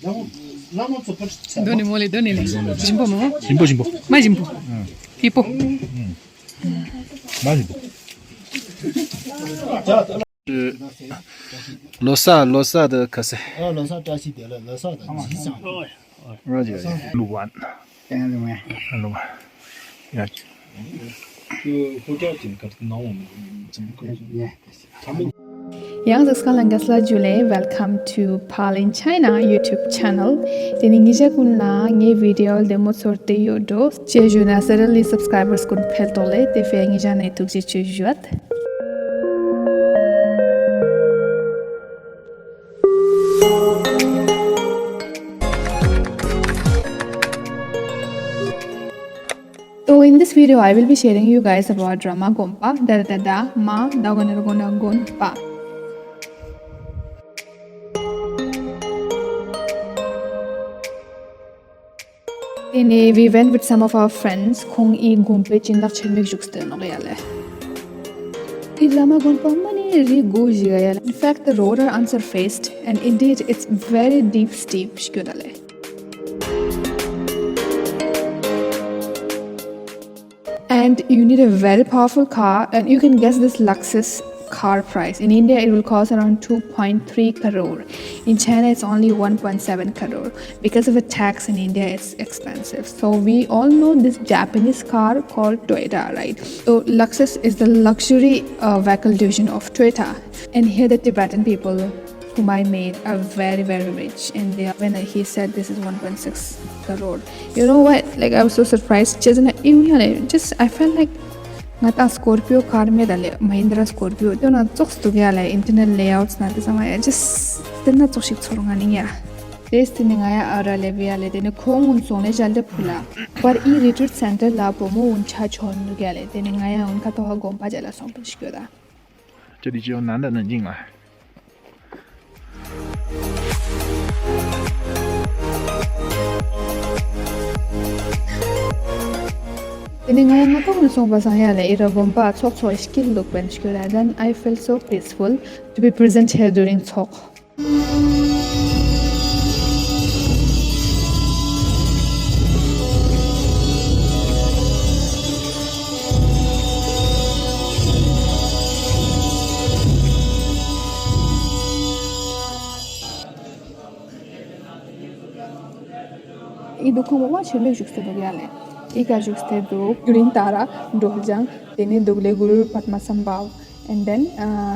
Doni mole, doni le. Jimbo mo? Jimbo. Ma jimbo. Pipo. Jimbo. Losa de kase. 楼上抓起点了，楼上的机上。 Roger. Luan. Luan. Ya. Yang sekarang gasla Julie, welcome to Pal in China YouTube channel. Dini ngija kunna nge video demo sorte yodo. Jeju na suddenly subscribers kun peltole te fe ngija na tukji chujuat. So in this video, I will be sharing you guys about Drama Gonpa, da ma Gonpa. We went with some of our friends. Kung I Gompe chindak chenmek jukste no gayale. Drama Gonpa mani ri goji gayale. In fact, the road are unsurfaced, and indeed it's very deep steep shkudale. And you need a very powerful car, and you can guess this Lexus car price. In India, it will cost around 2.3 crore. In China, it's only 1.7 crore. Because of the tax in India, it's expensive. So we all know this Japanese car called Toyota, right? So Lexus is the luxury vehicle division of Toyota. And here the Tibetan people whom I made are very, very rich. And when he said this is 1.6 crore, you know what? Like, I was so surprised. Just I felt like ngata Scorpio car me dale Mahindra Scorpio. Do na talks to gala internal layouts na sama. Just didn't talk shit sorunga niya. This thing ngaya ara levia le dene khong un sone jalde phula. Par I retreat center la pomo un cha chon gale dene ngaya un ka to ha Gonpa jala sompish kyoda. 这里只有男的能进来。 Then I felt so peaceful to be present here during talk. Ika juxte do green tara doljang tene dogle guru patma sambhav and then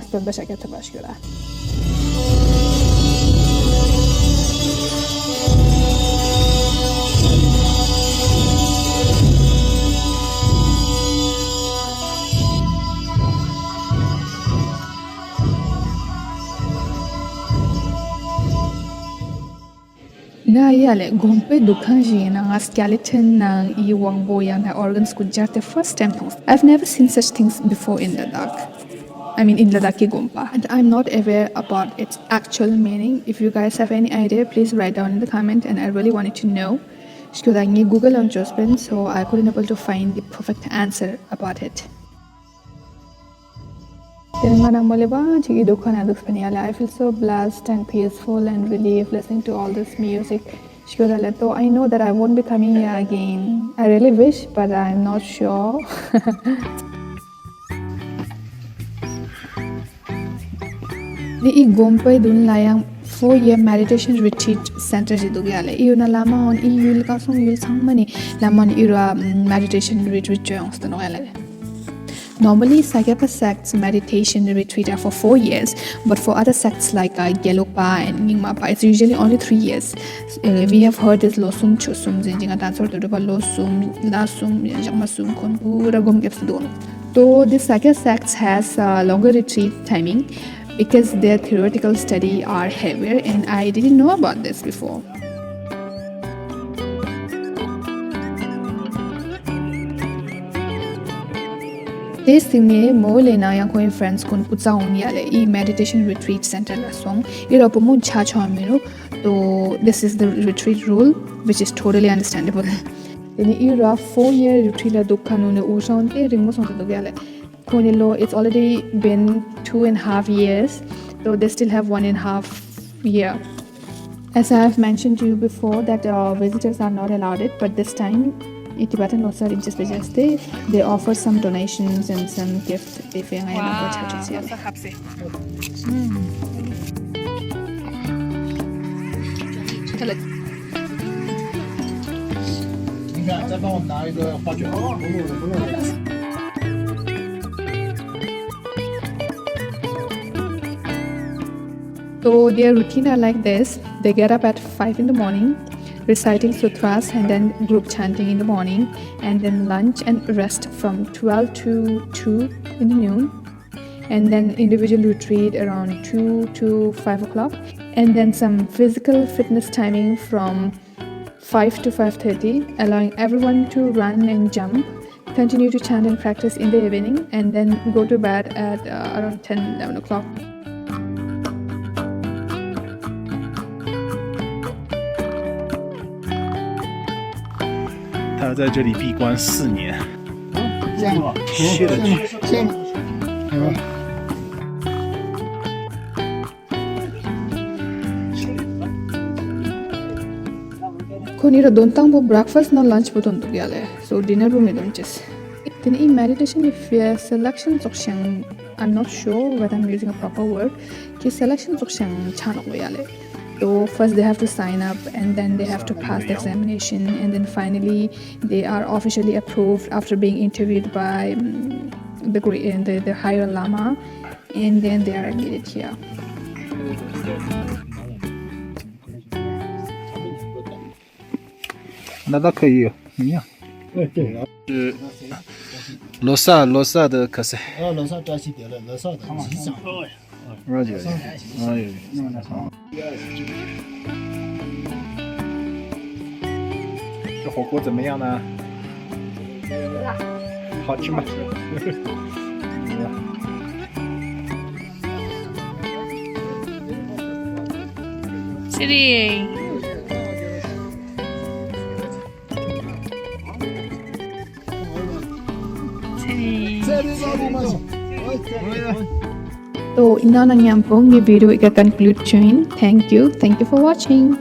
stamba Sakya tabashkura. Na yale Gompe dukhanji na nga skeleton na I wangbo yang na organs could the first temples. I've never seen such things before in Ladakh. I mean in Ladakhi Gonpa. And I'm not aware about its actual meaning. If you guys have any idea, please write down in the comment, and I really wanted to know. Google on Jospin, so I couldn't able to find the perfect answer about it. I feel so blessed and peaceful and relieved listening to all this music. Though I know that I won't be coming here again. I really wish, but I'm not sure. The Gonpa dun layang 4-year meditation retreat center jidu gyale. Iuna lama on yul ka song yul sangmani lamon ira meditation retreat joyongs to noele. Normally, Sakya sects meditation retreat are for 4 years, but for other sects like Gelokpa and Nyingmapa, it's usually only 3 years. We have heard this losum chusum zinjinga dansor to losum lasum jamasum konpura gom gepsdon. So this Sakya sects has longer retreat timing because their theoretical study are heavier, and I didn't know about this before. This thing me mole na yang koi friends kun putsa on yale I meditation retreat center la song irapo mun cha cha menu. So this is the retreat rule, which is totally understandable. Then ira 4-year retreat la dukkanu ne ushon te ringmo song to yale. Konilo, it's already been 2.5 years, so they still have 1.5 year As I have mentioned to you before that visitors are not allowed it, but this time in Tibetan Losar in just they offer some donations and some gifts if you 와, are 로사 합세. 你看，再帮我拿一个花卷。So their routine are like this. They get up at 5 in the morning, reciting sutras and then group chanting in the morning, and then lunch and rest from 12 to 2 in the noon, and then individual retreat around 2 to 5 o'clock, and then some physical fitness timing from 5 to 5:30, allowing everyone to run and jump, continue to chant and practice in the evening, and then go to bed at around 10-11 o'clock. 他在这里闭关4年，见过，去了去。见过。Konira don't tang po breakfast na lunch po ton gyale. So dinner room idon just. Then in meditation if selection soksang, I'm not sure whether I'm using a proper word. Ki selection soksang chano gyale. So first they have to sign up and then they have to pass the examination and then finally they are officially approved after being interviewed by the higher lama and then they are admitted here. 那倒可以有一样。对，是罗萨的可塞，楼上专系得了楼上的机长。罗姐，哎呦，这火锅怎么样呢？好吃吗？ 시리. So ina na niyang pong ni video ika conclude chun. Thank you for watching.